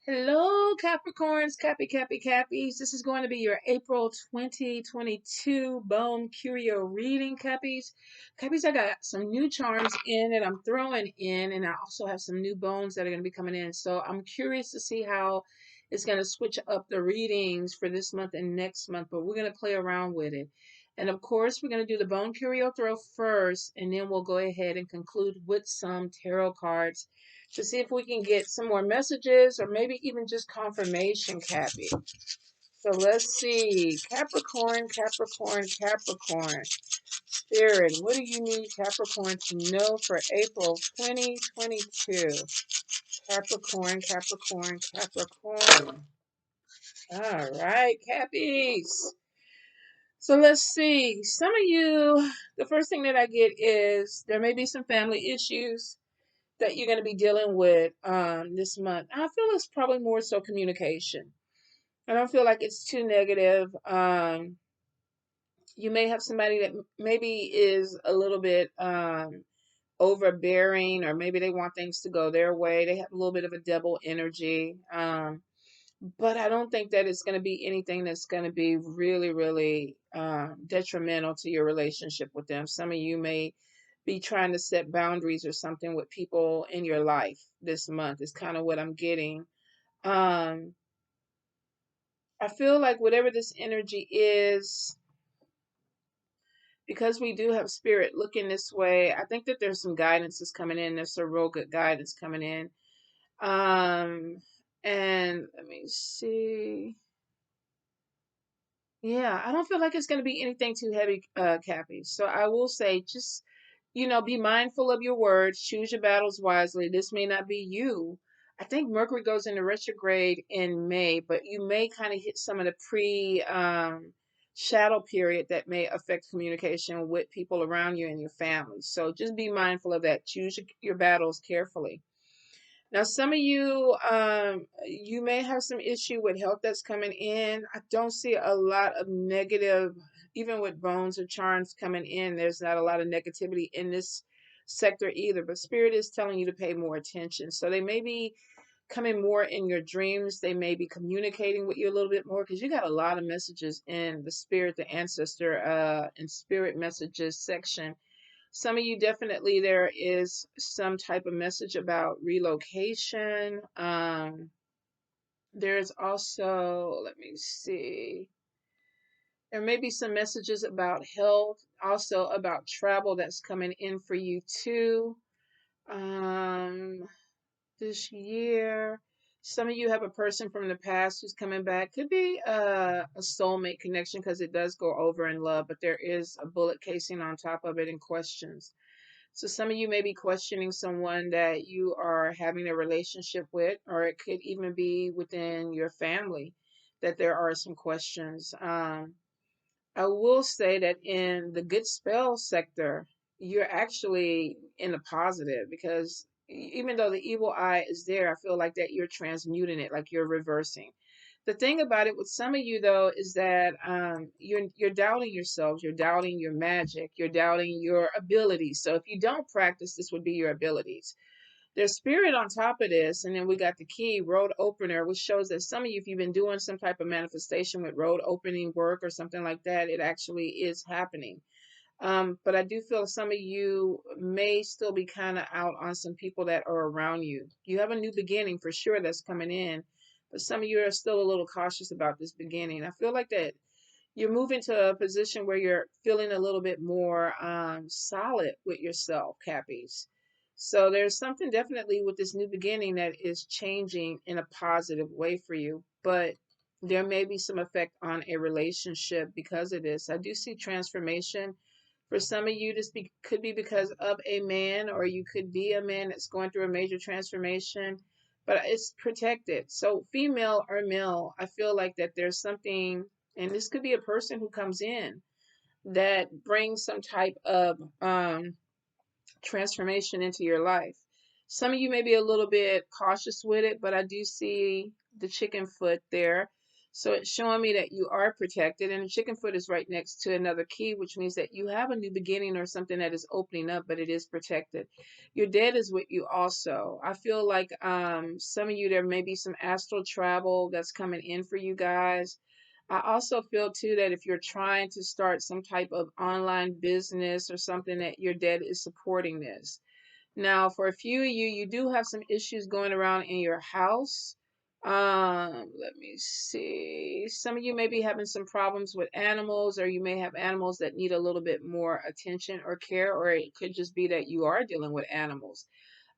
Hello, Capricorns, Cappies. This is going to be your April 2022 Bone Curio reading, Cappies. Cappies, I got some new charms in that I'm throwing in, and I also have some new bones that are going to be coming in. So I'm curious to see how it's going to switch up the readings for this month and next month, but we're going to play around with it. And of course, we're going to do the Bone Curio throw first, and then we'll go ahead and conclude with some tarot cards to see if we can get some more messages or maybe even just confirmation, Cappy. So let's see. Capricorn. Spirit, what do you need Capricorn to know for April 2022? Capricorn. All right, Cappies. So let's see. Some of you, the first thing that I get is there may be some family issues that you're going to be dealing with this month. I feel it's probably more so communication. I don't feel like it's too negative. You may have somebody that maybe is a little bit overbearing, or maybe they want things to go their way. They have a little bit of a devil energy. But I don't think that it's going to be anything that's going to be really detrimental to your relationship with them. Some of you may be trying to set boundaries or something with people in your life this month, is kind of what I'm getting. Um, I feel like whatever this energy is, because we do have spirit looking this way, I think that there's some guidance that's coming in. There's some real good guidance coming in. And let me see. Yeah, I don't feel like it's going to be anything too heavy, Cappy. So I will say, just, be mindful of your words, choose your battles wisely. This may not be you. I think Mercury goes into retrograde in May, but you may kind of hit some of the shadow period that may affect communication with people around you and your family. So just be mindful of that. Choose your battles carefully. Now, some of you, you may have some issue with health that's coming in. I don't see a lot of negative, even with bones or charms coming in. There's not a lot of negativity in this sector either. But Spirit is telling you to pay more attention. So they may be coming more in your dreams. They may be communicating with you a little bit more because you got a lot of messages in the Spirit, the Ancestor, and Spirit messages section. Some of you definitely, there is some type of message about relocation. There's also, let me see, there may be some messages about health, also about travel that's coming in for you too. Um, this year, some of you have a person from the past who's coming back. Could be a soulmate connection because it does go over in love, but there is a bullet casing on top of it in questions. So some of you may be questioning someone that you are having a relationship with, or it could even be within your family that there are some questions. I will say that in the good spell sector, you're actually in the positive because even though the evil eye is there, I feel like that you're transmuting it, like you're reversing. The thing about it with some of you though is that you're doubting yourselves, you're doubting your magic, you're doubting your abilities. So if you don't practice, this would be your abilities. There's spirit on top of this, and then we got the key road opener, which shows that some of you, if you've been doing some type of manifestation with road opening work or something like that, it actually is happening. But I do feel some of you may still be kind of out on some people that are around you. You have a new beginning for sure that's coming in, but some of you are still a little cautious about this beginning. I feel like that you're moving to a position where you're feeling a little bit more solid with yourself, Cappies. So there's something definitely with this new beginning that is changing in a positive way for you, but there may be some effect on a relationship because of this. I do see transformation. For some of you, could be because of a man, or you could be a man that's going through a major transformation, but it's protected. So, female or male, I feel like that there's something, and this could be a person who comes in that brings some type of transformation into your life. Some of you may be a little bit cautious with it, but I do see the chicken foot there. So it's showing me that you are protected, and the chicken foot is right next to another key, which means that you have a new beginning or something that is opening up, but it is protected. Your dead is with you also. I feel like some of you, there may be some astral travel that's coming in for you guys. I also feel too that if you're trying to start some type of online business or something, that your dead is supporting this. Now, for a few of you, you do have some issues going around in your house. Let me see. Some of you may be having some problems with animals, or you may have animals that need a little bit more attention or care, or it could just be that you are dealing with animals.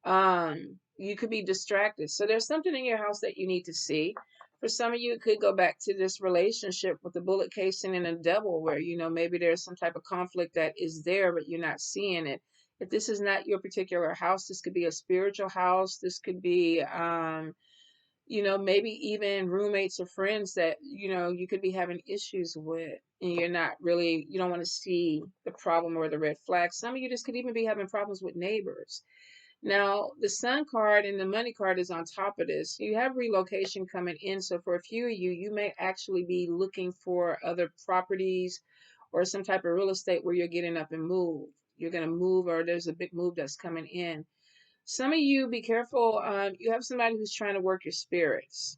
You could be distracted. So there's something in your house that you need to see. For some of you, it could go back to this relationship with the bullet casing and the devil, where, maybe there's some type of conflict that is there, but you're not seeing it. If this is not your particular house, this could be a spiritual house. This could be, maybe even roommates or friends that, you could be having issues with, and you don't want to see the problem or the red flag. Some of you just could even be having problems with neighbors. Now, the sun card and the money card is on top of this. You have relocation coming in. So for a few of you, you may actually be looking for other properties or some type of real estate where you're getting up and move. You're going to move, or there's a big move that's coming in. Some of you, be careful. You have somebody who's trying to work your spirits.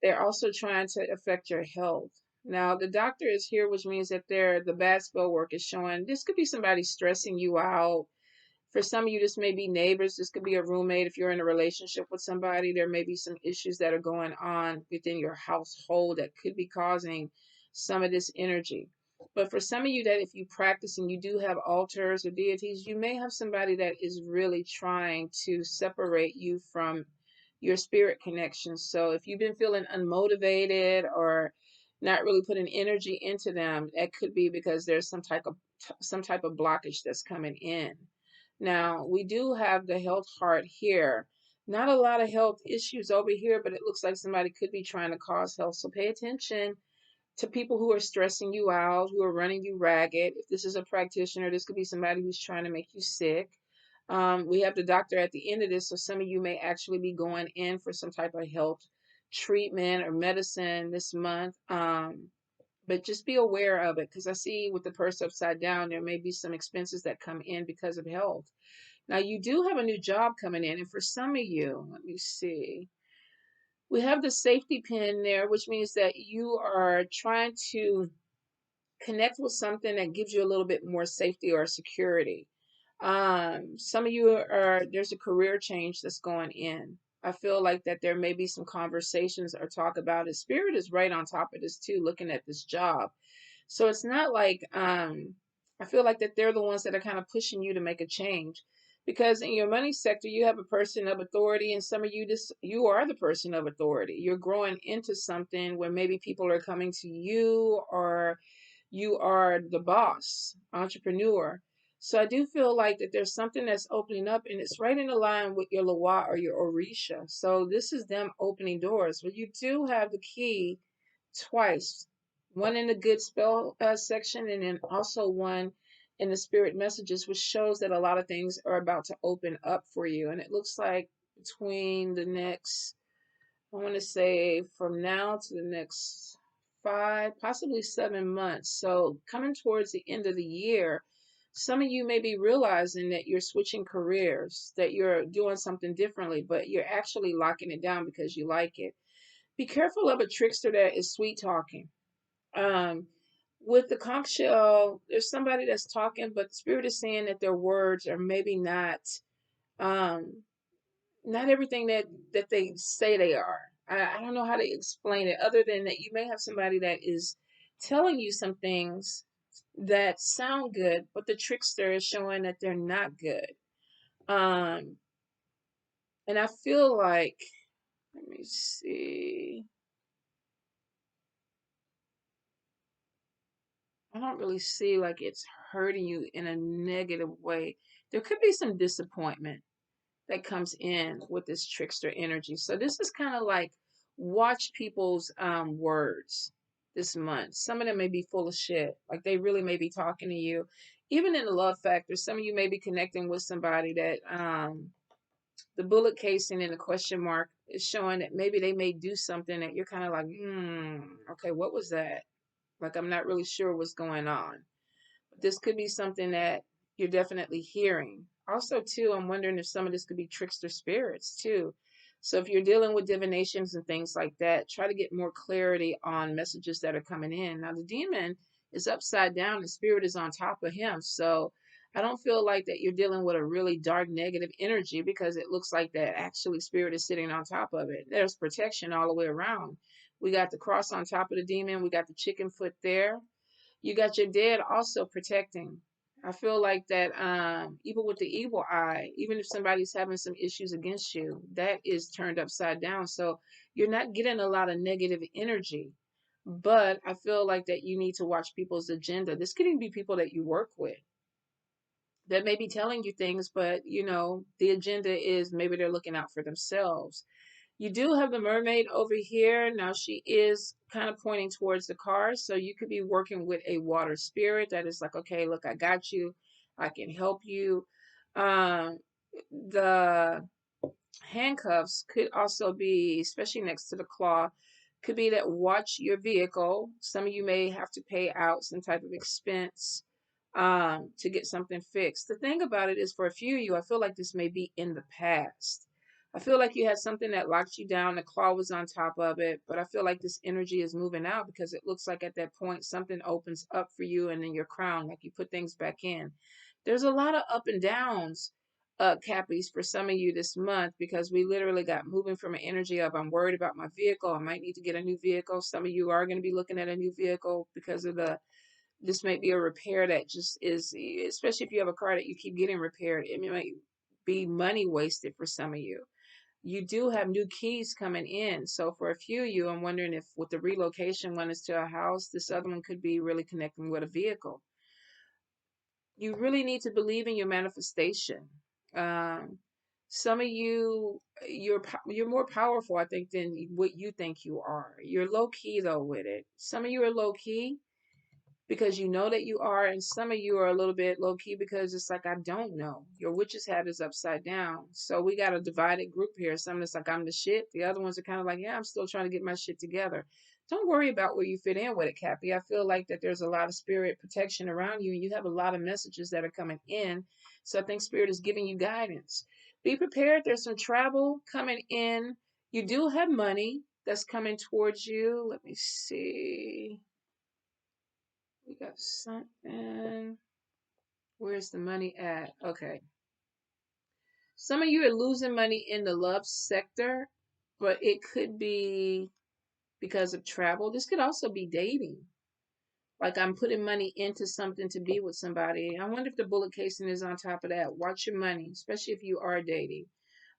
They're also trying to affect your health. Now, the doctor is here, which means that the bad spell work is showing. This could be somebody stressing you out. For some of you, this may be neighbors. This could be a roommate. If you're in a relationship with somebody, there may be some issues that are going on within your household that could be causing some of this energy. But for some of you, that if you practice and you do have altars or deities, you may have somebody that is really trying to separate you from your spirit connection. So if you've been feeling unmotivated or not really putting energy into them, that could be because there's some type of blockage that's coming in. Now, we do have the health heart here. Not a lot of health issues over here, but it looks like somebody could be trying to cause health. So pay attention to people who are stressing you out, who are running you ragged. If this is a practitioner, this could be somebody who's trying to make you sick. We have the doctor at the end of this, so some of you may actually be going in for some type of health treatment or medicine this month. But just be aware of it, because I see with the purse upside down, there may be some expenses that come in because of health. Now, you do have a new job coming in, and for some of you, let me see. We have the safety pin there, which means that you are trying to connect with something that gives you a little bit more safety or security. Some of you there's a career change that's going in. I feel like that there may be some conversations or talk about it. Spirit is right on top of this too, looking at this job. So it's not like I feel like that they're the ones that are kind of pushing you to make a change. Because in your money sector, you have a person of authority, and some of you are the person of authority. You're growing into something where maybe people are coming to you, or you are the boss, entrepreneur. So I do feel like that there's something that's opening up, and it's right in the line with your Loa or your Orisha. So this is them opening doors. But you do have the key twice, one in the good spell section, and then also one in the spirit messages, which shows that a lot of things are about to open up for you. And it looks like between the next, I want to say from now to the next 5, possibly 7 months. So coming towards the end of the year, some of you may be realizing that you're switching careers, that you're doing something differently, but you're actually locking it down because you like it. Be careful of a trickster that is sweet talking. Um, with the conch shell, there's somebody that's talking, but the spirit is saying that their words are maybe um, not everything that they say they are. I don't know how to explain it other than that you may have somebody that is telling you some things that sound good, but the trickster is showing that they're not good. Um, and I feel like, let me see. I don't really see like it's hurting you in a negative way. There could be some disappointment that comes in with this trickster energy. So this is kind of like, watch people's words this month. Some of them may be full of shit. Like they really may be talking to you. Even in the love factor, some of you may be connecting with somebody that The bullet casing and the question mark is showing that maybe they may do something that you're kind of like, okay, what was that? Like, I'm not really sure what's going on. But this could be something that you're definitely hearing. Also, too, I'm wondering if some of this could be trickster spirits, too. So if you're dealing with divinations and things like that, try to get more clarity on messages that are coming in. Now, the demon is upside down, the spirit is on top of him. So I don't feel like that you're dealing with a really dark negative energy, because it looks like that actually spirit is sitting on top of it. There's protection all the way around. We got the cross on top of the demon. We got the chicken foot there. You got your dead also protecting. I feel like that even with the evil eye, even if somebody's having some issues against you, that is turned upside down. So you're not getting a lot of negative energy. But I feel like that you need to watch people's agenda. This could even be people that you work with that may be telling you things, but the agenda is maybe they're looking out for themselves. You do have the mermaid over here. Now she is kind of pointing towards the car. So you could be working with a water spirit that is like, okay, look, I got you. I can help you. Um, the handcuffs could also be, especially next to the claw, could be that watch your vehicle. Some of you may have to pay out some type of expense to get something fixed. The thing about it is, for a few of you, I feel like this may be in the past. I feel like you had something that locked you down, the claw was on top of it, but I feel like this energy is moving out, because it looks like at that point something opens up for you and then your crown, like you put things back in. There's a lot of up and downs, Cappies, for some of you this month, because we literally got moving from an energy of, I'm worried about my vehicle, I might need to get a new vehicle. Some of you are going to be looking at a new vehicle because of this might be a repair that just is, especially if you have a car that you keep getting repaired, it might be money wasted for some of you. You do have new keys coming in. So for a few of you, I'm wondering if with the relocation, one is to a house, this other one could be really connecting with a vehicle. You really need to believe in your manifestation. Um, some of you, you're more powerful, I think, than what you think you are. You're low key though with it. Some of you are low key because you know that you are, and some of you are a little bit low key because it's like, I don't know. Your witch's hat is upside down. So we got a divided group here. Some that's like, I'm the shit. The other ones are kind of like, yeah, I'm still trying to get my shit together. Don't worry about where you fit in with it, Cappy. I feel like that there's a lot of spirit protection around you, and you have a lot of messages that are coming in. So I think spirit is giving you guidance. Be prepared. There's some travel coming in. You do have money that's coming towards you. Let me see. We got something. Where's the money at? Okay. Some of you are losing money in the love sector, but it could be because of travel. This could also be dating. Like, I'm putting money into something to be with somebody. I wonder if the bullet casing is on top of that. Watch your money, especially if you are dating.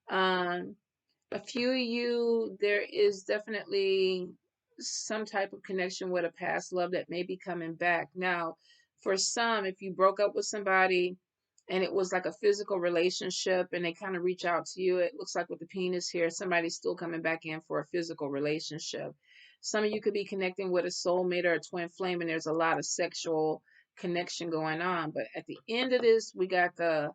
Um, a few of you, there is definitely some type of connection with a past love that may be coming back. Now, for some, if you broke up with somebody and it was like a physical relationship and they kind of reach out to you, it looks like with the penis here, somebody's still coming back in for a physical relationship. Some of you could be connecting with a soulmate or a twin flame, and there's a lot of sexual connection going on. But at the end of this, we got the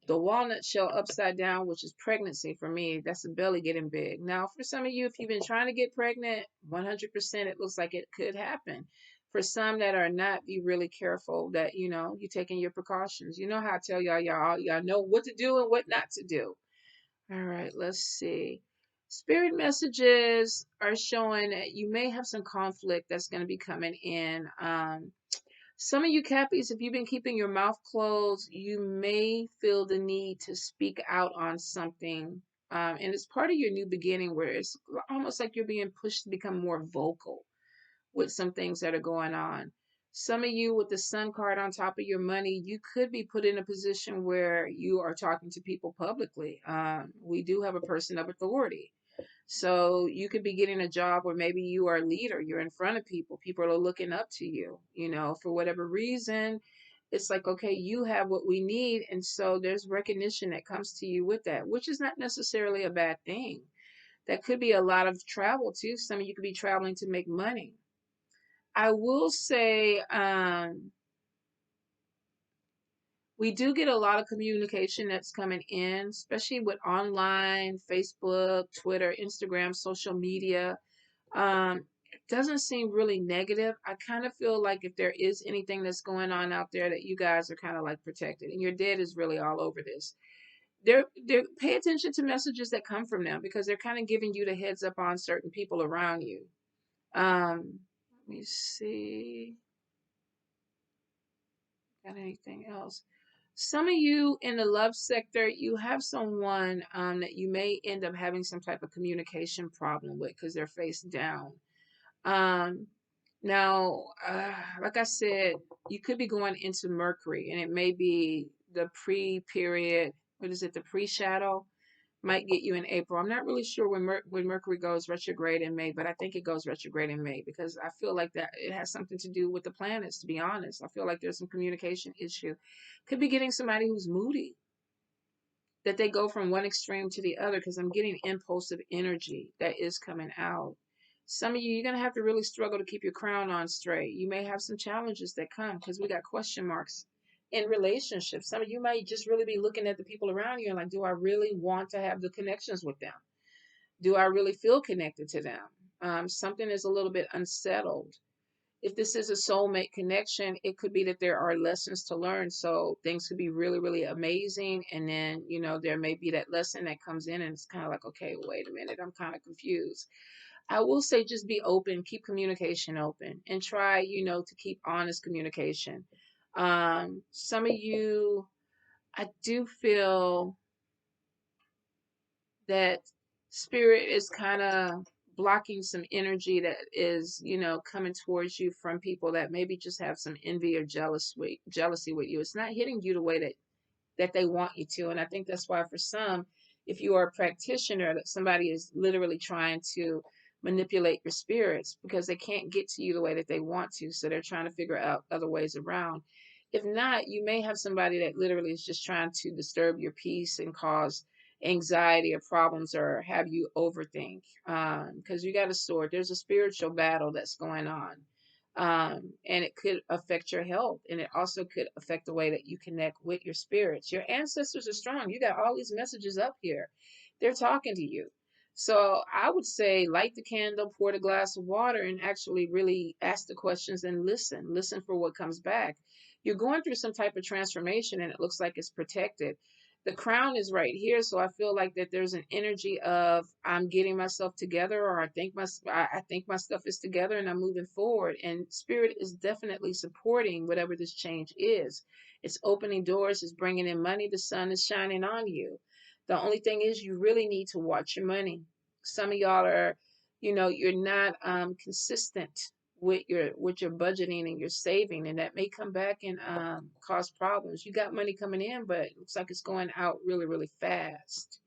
walnut shell upside down, which is pregnancy for me. That's the belly getting big. Now, for some of you, if you've been trying to get pregnant, 100%, it looks like it could happen. For some that are not, be really careful that, you're taking your precautions. You know how I tell y'all know what to do and what not to do. All right, let's see. Spirit messages are showing that you may have some conflict that's going to be coming in. Some of you Cappies, if you've been keeping your mouth closed, you may feel the need to speak out on something. And it's part of your new beginning, where it's almost like you're being pushed to become more vocal with some things that are going on. Some of you with the sun card on top of your money, you could be put in a position where you are talking to people publicly. We do have a person of authority. So you could be getting a job where maybe you are a leader, you're in front of people, people are looking up to you, for whatever reason. It's like, okay, you have what we need. And so there's recognition that comes to you with that, which is not necessarily a bad thing. That could be a lot of travel too. Some of you could be traveling to make money. I will say, We do get a lot of communication that's coming in, especially with online, Facebook, Twitter, Instagram, social media. It doesn't seem really negative. I kind of feel like if there is anything that's going on out there, that you guys are kind of like protected, and your dead is really all over this. They're pay attention to messages that come from them, because they're kind of giving you the heads up on certain people around you. Let me see. Got anything else? Some of you in the love sector, you have someone that you may end up having some type of communication problem with, because they're face down. Um, Now, like I said, you could be going into Mercury, and it may be the pre-period. What is it? The pre-shadow might get you in April. I'm not really sure when Mercury goes retrograde in May, but I think it goes retrograde in May, because I feel like that it has something to do with the planets. To be honest, I feel like there's some communication issue. Could be getting somebody who's moody, that they go from one extreme to the other, because I'm getting impulsive energy that is coming out. Some of you, you're going to have to really struggle to keep your crown on straight. You may have some challenges that come, because we got question marks in relationships. Some of you might just really be looking at the people around you and like, do I really want to have the connections with them? Do I really feel connected to them? Something is a little bit unsettled. If this is a soulmate connection, it could be that there are lessons to learn. So things could be really, really amazing. And then, there may be that lesson that comes in, and it's kind of like, okay, wait a minute, I'm kind of confused. I will say, just be open, keep communication open, and try, to keep honest communication. Some of you, I do feel that spirit is kind of blocking some energy that is, coming towards you from people that maybe just have some envy or jealousy with you. It's not hitting you the way that they want you to. And I think that's why for some, if you are a practitioner, that somebody is literally trying to manipulate your spirits, because they can't get to you the way that they want to. So they're trying to figure out other ways around. If not, you may have somebody that literally is just trying to disturb your peace and cause anxiety or problems, or have you overthink. Because you got a sword. There's a spiritual battle that's going on. And it could affect your health, and it also could affect the way that you connect with your spirits. Your ancestors are strong. You got all these messages up here, they're talking to you. So I would say, light the candle, pour the glass of water, and actually really ask the questions and listen for what comes back. You're going through some type of transformation, and it looks like it's protected. The crown is right here, so I feel like that there's an energy of, I'm getting myself together, or I think my stuff is together, and I'm moving forward. And spirit is definitely supporting whatever this change is. It's opening doors, it's bringing in money. The sun is shining on you. The only thing is, you really need to watch your money. Some of y'all are, you're not consistent with your budgeting and your saving, and that may come back and cause problems. You got money coming in, but it looks like it's going out really, really fast.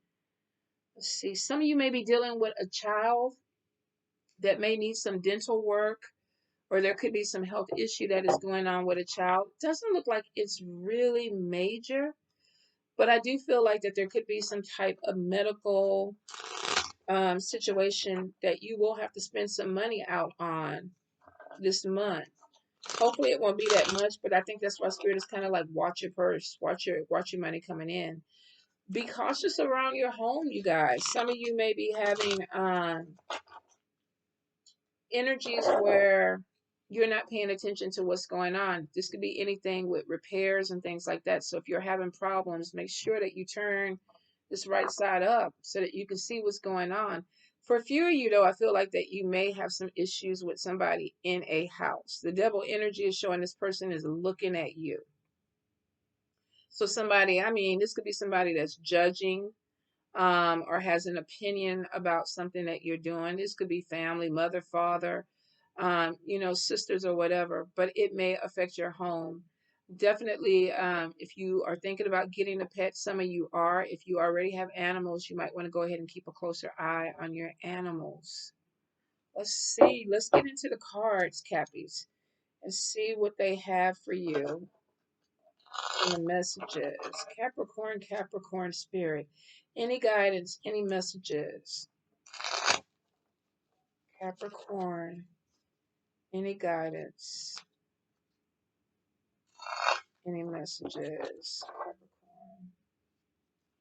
Let's see. Some of you may be dealing with a child that may need some dental work, or there could be some health issue that is going on with a child. Doesn't look like it's really major, but I do feel like that there could be some type of medical situation that you will have to spend some money out on this month. Hopefully it won't be that much, but I think that's why spirit is kind of like, watch your purse, watch your money coming in. Be cautious around your home, you guys. Some of you may be having energies where you're not paying attention to what's going on. This could be anything with repairs and things like that. So if you're having problems, make sure that you turn this right side up so that you can see what's going on. For a few of you, though, I feel like that you may have some issues with somebody in a house. The devil energy is showing this person is looking at you. So somebody, this could be somebody that's judging, or has an opinion about something that you're doing. This could be family, mother, father, sisters or whatever, but it may affect your home. Definitely, if you are thinking about getting a pet, some of you are. If you already have animals, you might want to go ahead and keep a closer eye on your animals. Let's see. Let's get into the cards, Cappies, and see what they have for you in the messages. Capricorn spirit. Any guidance, any messages? Capricorn, any guidance, Any messages, Capricorn?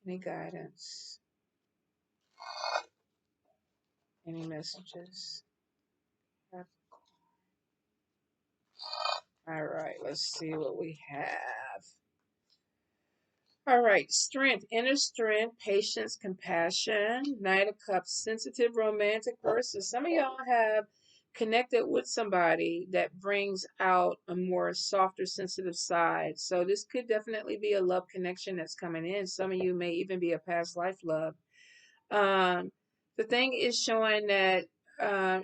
Any guidance? Any messages? All right, let's see what we have. All right, strength, inner strength, patience, compassion, Knight of Cups, sensitive, romantic person. Some of y'all have connected with somebody that brings out a more softer, sensitive side. So this could definitely be a love connection that's coming in. Some of you may even be a past life love. Um, the thing is showing that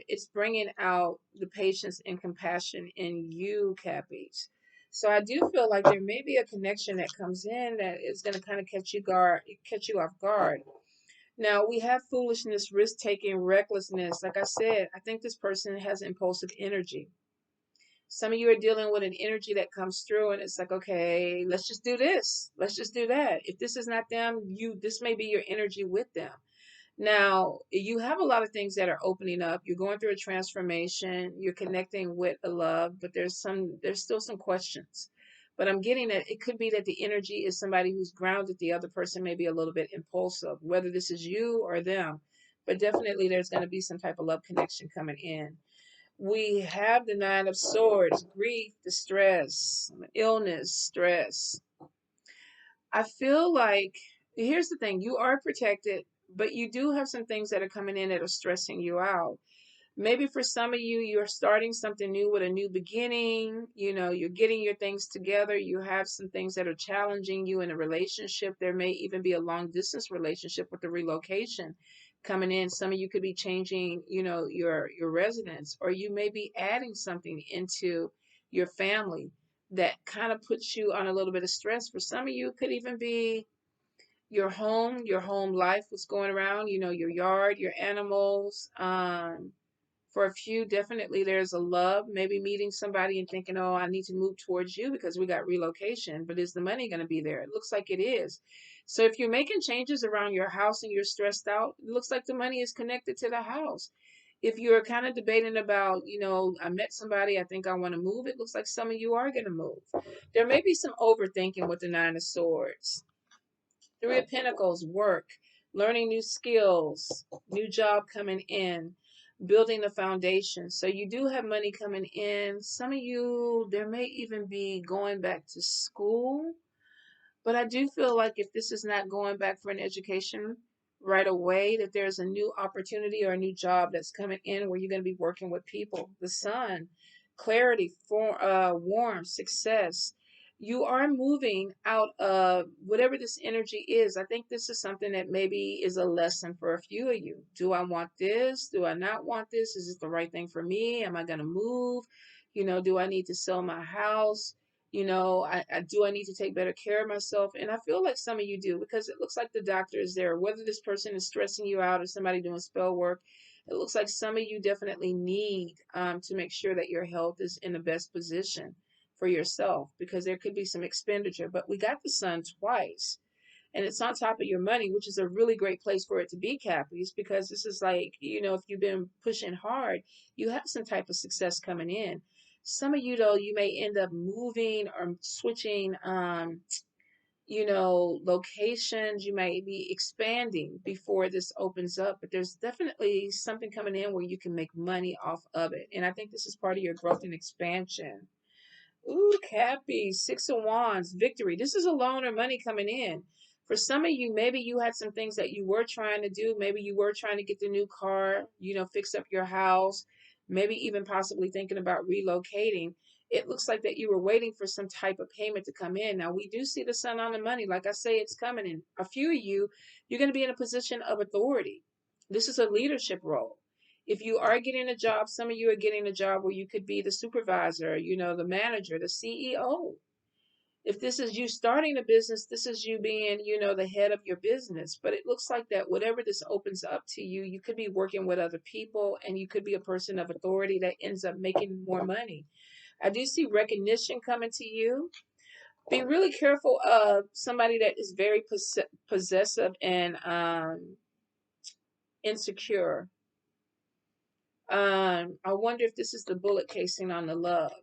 it's bringing out the patience and compassion in you, Cappies. So I do feel like there may be a connection that comes in that is going to kind of catch you off guard. Now we have foolishness, risk taking, recklessness. Like I said, I think this person has impulsive energy. Some of you are dealing with an energy that comes through, and it's like, okay, let's just do this, let's just do that. If this is not them, this may be your energy with them. Now, you have a lot of things that are opening up. You're going through a transformation. You're connecting with a love, but there's still some questions. But I'm getting that it could be that the energy is somebody who's grounded. The other person may be a little bit impulsive, whether this is you or them. But definitely there's going to be some type of love connection coming in. We have the Nine of Swords, grief, distress, illness, stress. I feel like here's the thing, you are protected, but you do have some things that are coming in that are stressing you out. Maybe for some of you, you're starting something new with a new beginning. You're getting your things together. You have some things that are challenging you in a relationship. There may even be a long distance relationship with the relocation coming in. Some of you could be changing, your residence, or you may be adding something into your family that kind of puts you on a little bit of stress. For some of you, it could even be your home life, what's going around, your yard, your animals. For a few, definitely there's a love, maybe meeting somebody and thinking, oh, I need to move towards you because we got relocation, but is the money going to be there? It looks like it is. So if you're making changes around your house and you're stressed out, it looks like the money is connected to the house. If you're kind of debating about, I met somebody, I think I want to move, it looks like some of you are going to move. There may be some overthinking with the Nine of Swords. Three of Pentacles, work, learning new skills, new job coming in, building a foundation. So you do have money coming in. Some of you, there may even be going back to school. But I do feel like if this is not going back for an education right away, that there's a new opportunity or a new job that's coming in where you're going to be working with people. The sun, clarity, warmth, success. You are moving out of whatever this energy is. I think this is something that maybe is a lesson for a few of you. Do I want this? Do I not want this? Is it the right thing for me? Am I going to move? Do I need to sell my house? I need to take better care of myself. And I feel like some of you do, because it looks like the doctor is there. Whether this person is stressing you out or somebody doing spell work, it looks like some of you definitely need to make sure that your health is in the best position for yourself, because there could be some expenditure. But we got the sun twice, and it's on top of your money, which is a really great place for it to be, Cappies, because this is like, if you've been pushing hard, you have some type of success coming in. Some of you, though, you may end up moving or switching, locations. You may be expanding before this opens up, but there's definitely something coming in where you can make money off of it. And I think this is part of your growth and expansion. Ooh, Cappy, Six of Wands, victory. This is a loan or money coming in. For some of you, maybe you had some things that you were trying to do. Maybe you were trying to get the new car, fix up your house, maybe even possibly thinking about relocating. It looks like that you were waiting for some type of payment to come in. Now, we do see the sun on the money. Like I say, it's coming in. A few of you, you're going to be in a position of authority. This is a leadership role. If you are getting a job, some of you are getting a job where you could be the supervisor, the manager, the CEO. If this is you starting a business, this is you being, the head of your business. But it looks like that whatever this opens up to you, you could be working with other people, and you could be a person of authority that ends up making more money. I do see recognition coming to you. Be really careful of somebody that is very possessive and insecure. I wonder if this is the bullet casing on the love.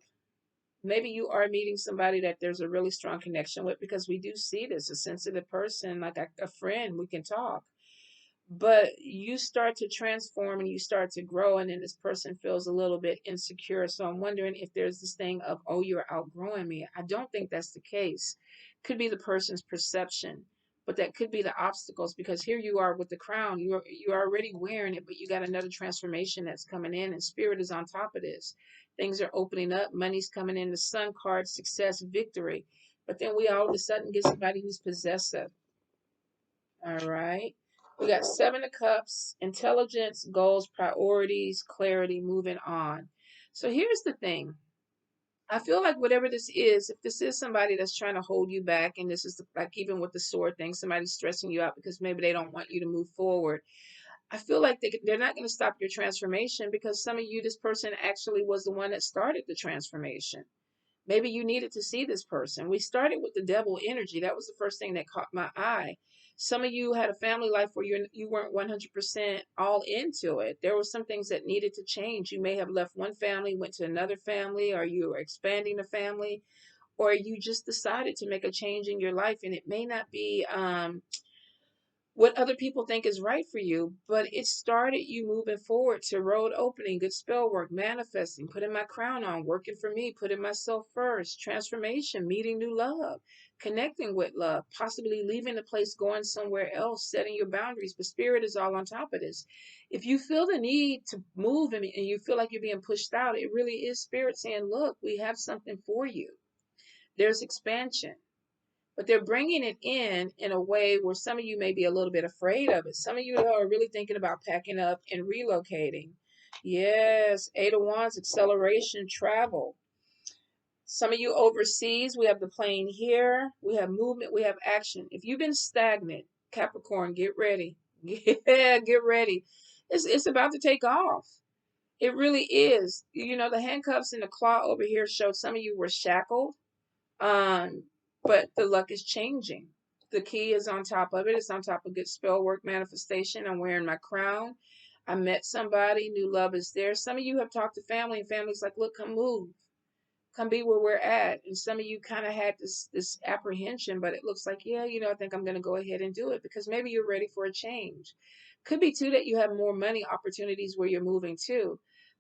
Maybe you are meeting somebody that there's a really strong connection with, because we do see this, a sensitive person, like a friend, we can talk. But you start to transform and you start to grow, and then this person feels a little bit insecure. So I'm wondering if there's this thing of, oh, you're outgrowing me. I don't think that's the case. Could be the person's perception, but that could be the obstacles, because here you are with the crown. You're already wearing it, but you got another transformation that's coming in, and spirit is on top of this. Things are opening up, money's coming in, the sun card, success, victory. But then we all of a sudden get somebody who's possessive. All right. We got Seven of Cups, intelligence, goals, priorities, clarity, moving on. So here's the thing. I feel like whatever this is, if this is somebody that's trying to hold you back, and this is like even with the sword thing, somebody's stressing you out because maybe they don't want you to move forward. I feel like they're not going to stop your transformation, because some of you, this person actually was the one that started the transformation. Maybe you needed to see this person. We started with the devil energy. That was the first thing that caught my eye. Some of you had a family life where you weren't 100% all into it. There were some things that needed to change. You may have left one family, went to another family, or you were expanding a family, or you just decided to make a change in your life. And it may not be what other people think is right for you, but it started you moving forward to road opening, good spell work, manifesting, putting my crown on, working for me, putting myself first, transformation, meeting new love, connecting with love, possibly leaving the place, going somewhere else, setting your boundaries. But spirit is all on top of this. If you feel the need to move and you feel like you're being pushed out, it really is spirit saying, look, we have something for you. There's expansion, but they're bringing it in a way where some of you may be a little bit afraid of it. Some of you are really thinking about packing up and relocating. Yes, Eight of Wands, acceleration, travel. Some of you overseas, we have the plane here. We have movement, we have action. If you've been stagnant, Capricorn, get ready. Yeah, get ready. It's about to take off. It really is. You know, the handcuffs and the claw over here show some of you were shackled. Um, but the luck is changing. The key is on top of it. It's on top of good spell work, manifestation. I'm wearing my crown. I met somebody. New love is there. Some of you have talked to family, and family's like, look, come move. Come be where we're at. And some of you kind of had this apprehension, but it looks like, yeah, I think I'm going to go ahead and do it, because maybe you're ready for a change. Could be too that you have more money opportunities where you're moving to.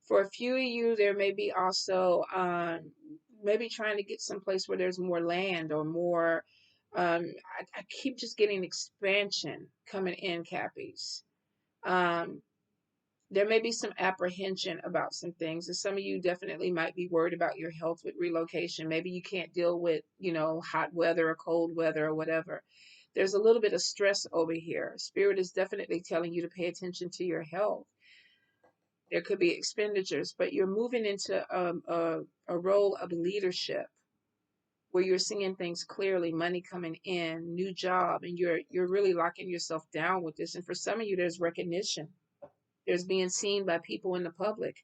For a few of you, there may be also maybe trying to get someplace where there's more land or more. I keep just getting expansion coming in, Cappies. Um, there may be some apprehension about some things, and some of you definitely might be worried about your health with relocation. Maybe you can't deal with hot weather or cold weather or whatever. There's a little bit of stress over here. Spirit is definitely telling you to pay attention to your health. There could be expenditures, but you're moving into a role of leadership where you're seeing things clearly, money coming in, new job, and you're really locking yourself down with this. And for some of you, there's recognition. There's being seen by people in the public.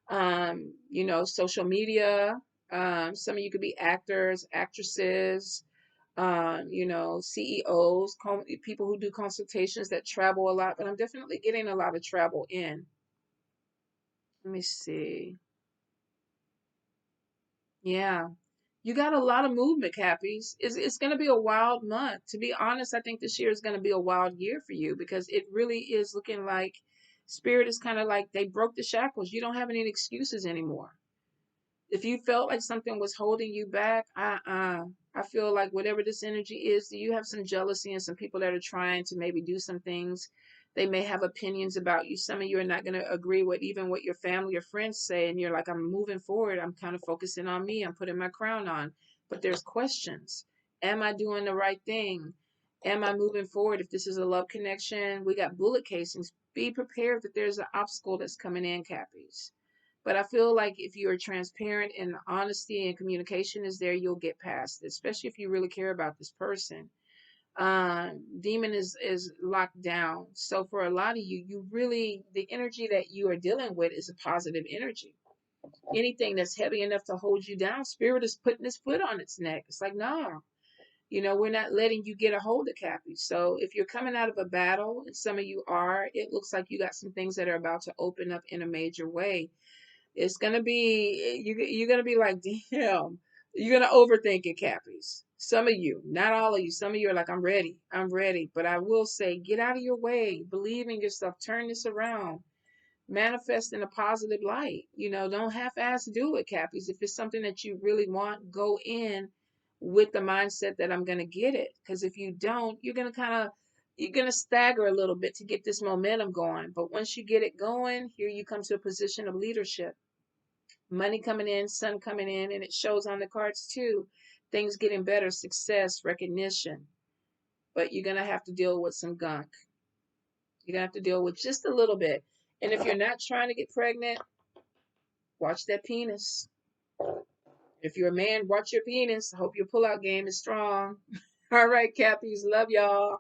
Social media. Some of you could be actors, actresses, CEOs, people who do consultations that travel a lot. But I'm definitely getting a lot of travel in. Let me see. Yeah. You got a lot of movement, Cappies. It's going to be a wild month. To be honest, I think this year is going to be a wild year for you, because it really is looking like Spirit is kind of like they broke the shackles. You don't have any excuses anymore. If you felt like something was holding you back, I feel like whatever this energy is, you have some jealousy and some people that are trying to maybe do some things. They may have opinions about you. Some of you are not going to agree with even what your family or friends say. And you're like, I'm moving forward. I'm kind of focusing on me. I'm putting my crown on. But there's questions. Am I doing the right thing? Am I moving forward? If this is a love connection, we got bullet casings. Be prepared that there's an obstacle that's coming in, Cappies. But I feel like if you are transparent and honesty and communication is there, you'll get past it, especially if you really care about this person. Demon is locked down. So for a lot of you, the energy that you are dealing with is a positive energy. Anything that's heavy enough to hold you down, spirit is putting its foot on its neck. It's like, no, we're not letting you get a hold of Cappy. So if you're coming out of a battle, and some of you are, it looks like you got some things that are about to open up in a major way. It's gonna be you're gonna be like, damn, you're gonna overthink it, Cappies. Some of you, not all of you. Some of you are like, I'm ready. But I will say, get out of your way, believe in yourself, turn this around, manifest in a positive light. Don't half-ass do it, Cappies. If it's something that you really want, go in with the mindset that I'm gonna get it. Because if you don't, you're gonna stagger a little bit to get this momentum going. But once you get it going, here you come to a position of leadership. Money coming in, sun coming in, and it shows on the cards too. Things getting better, success, recognition. But you're gonna have to deal with some gunk. You're gonna have to deal with just a little bit. And if you're not trying to get pregnant, watch that penis. If you're a man, watch your penis. I hope your pullout game is strong. All right, Cappies. Love y'all.